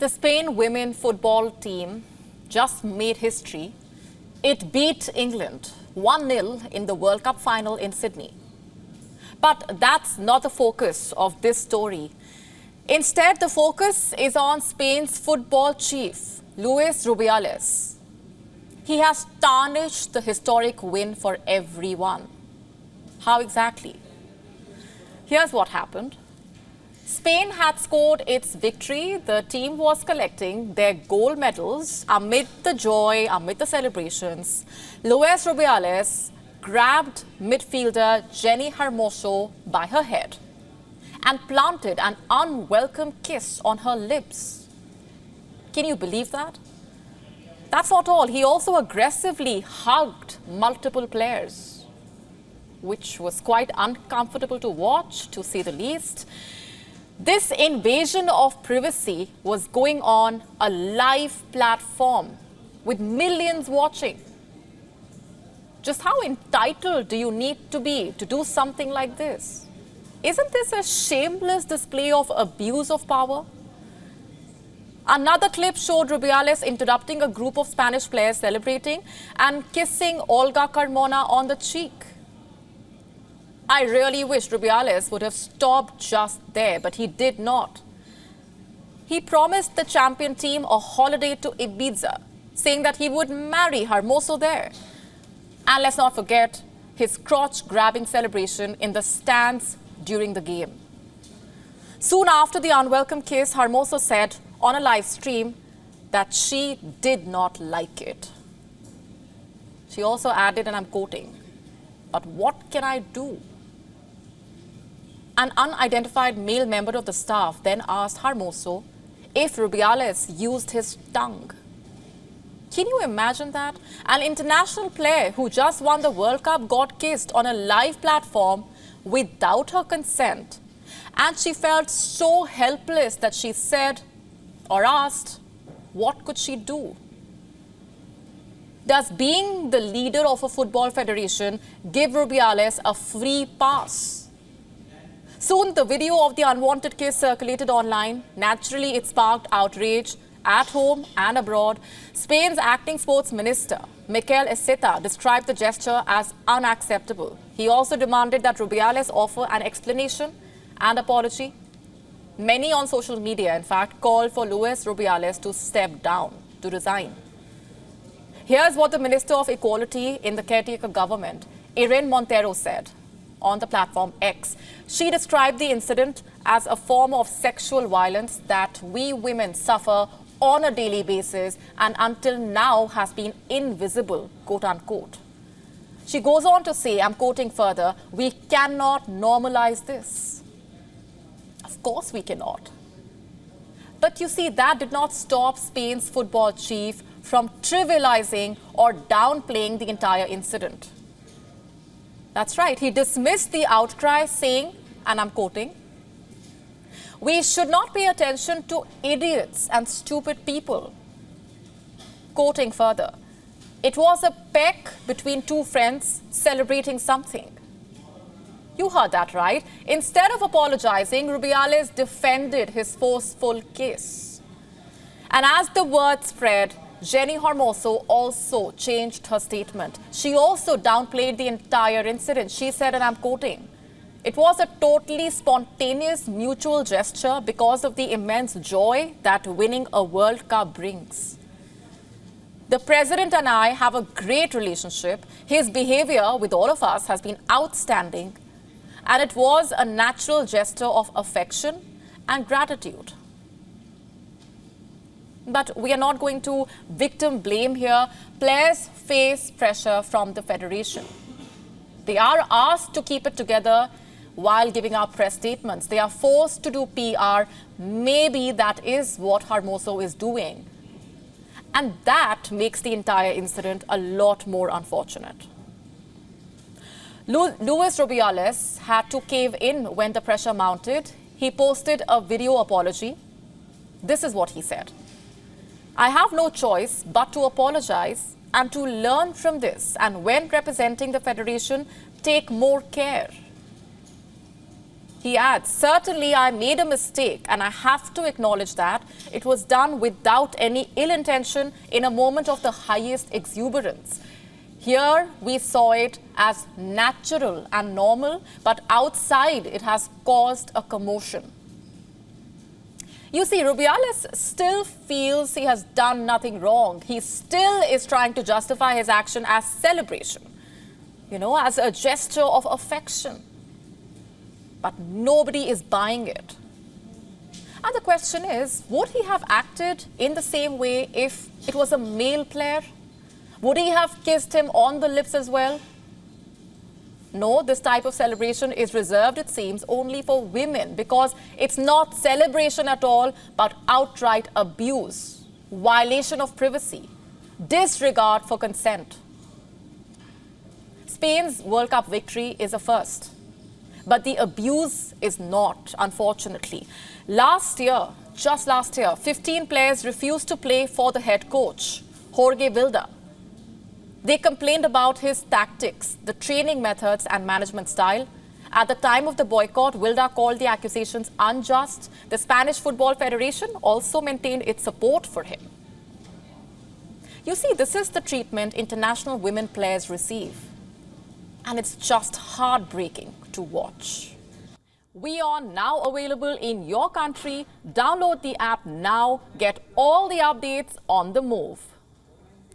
The Spain women football team just made history. It beat England 1-0 in the World Cup final in Sydney. But that's not the focus of this story. Instead, the focus is on Spain's football chief, Luis Rubiales. He has tarnished the historic win for everyone. How exactly? Here's what happened. Spain had scored its victory. The team was collecting their gold medals amid the joy, amid the celebrations. Luis Rubiales grabbed midfielder Jenny Hermoso by her head and planted an unwelcome kiss on her lips. Can you believe that? That's not all. He also aggressively hugged multiple players, which was quite uncomfortable to watch, to say the least. This invasion of privacy was going on a live platform with millions watching. Just how entitled do you need to be to do something like this? Isn't this a shameless display of abuse of power? Another clip showed Rubiales interrupting a group of Spanish players celebrating and kissing Olga Carmona on the cheek. I really wish Rubiales would have stopped just there, but he did not. He promised the champion team a holiday to Ibiza, saying that he would marry Hermoso there. And let's not forget his crotch-grabbing celebration in the stands during the game. Soon after the unwelcome kiss, Hermoso said on a live stream that she did not like it. She also added, and I'm quoting, "But what can I do?" An unidentified male member of the staff then asked Hermoso if Rubiales used his tongue. Can you imagine that? An international player who just won the World Cup got kissed on a live platform without her consent. And she felt so helpless that she said or asked, what could she do? Does being the leader of a football federation give Rubiales a free pass? Soon, the video of the unwanted kiss circulated online. Naturally, it sparked outrage at home and abroad. Spain's acting sports minister, Miquel Iceta, described the gesture as unacceptable. He also demanded that Rubiales offer an explanation and apology. Many on social media, in fact, called for Luis Rubiales to step down, to resign. Here's what the Minister of Equality in the caretaker government, Irene Montero, said on the platform X. She described the incident as a form of sexual violence that we women suffer on a daily basis and until now has been invisible, quote unquote. She goes on to say, I'm quoting further, "We cannot normalize this." Of course we cannot. But you see, that did not stop Spain's football chief from trivializing or downplaying the entire incident. That's right, he dismissed the outcry saying, and I'm quoting, "We should not pay attention to idiots and stupid people." Quoting further, "It was a peck between two friends celebrating something." You heard that right. Instead of apologizing, Rubiales defended his forceful kiss. And as the word spread, Jenny Hermoso also changed her statement. She also downplayed the entire incident. She said, and I'm quoting, "It was a totally spontaneous mutual gesture because of the immense joy that winning a World Cup brings. The president and I have a great relationship. His behavior with all of us has been outstanding, and it was a natural gesture of affection and gratitude." But we are not going to victim blame here. Players face pressure from the federation. They are asked to keep it together while giving out press statements. They are forced to do PR. Maybe that is what Hermoso is doing. And that makes the entire incident a lot more unfortunate. Luis Rubiales had to cave in when the pressure mounted. He posted a video apology. This is what he said. "I have no choice but to apologize and to learn from this, and when representing the federation, take more care." He adds, certainly I made a mistake and I have to acknowledge that. It was done without any ill intention in a moment of the highest exuberance. Here we saw it as natural and normal, but outside it has caused a commotion. You see, Rubiales still feels he has done nothing wrong. He still is trying to justify his action as celebration, as a gesture of affection. But nobody is buying it. And the question is, would he have acted in the same way if it was a male player? Would he have kissed him on the lips as well? No, this type of celebration is reserved, it seems, only for women because it's not celebration at all, but outright abuse, violation of privacy, disregard for consent. Spain's World Cup victory is a first. But the abuse is not, unfortunately. Just last year, 15 players refused to play for the head coach, Jorge Vilda. They complained about his tactics, the training methods and management style. At the time of the boycott, Vilda called the accusations unjust. The Spanish Football Federation also maintained its support for him. You see, this is the treatment international women players receive. And it's just heartbreaking to watch. WION now available in your country. Download the app now. Get all the updates on the move.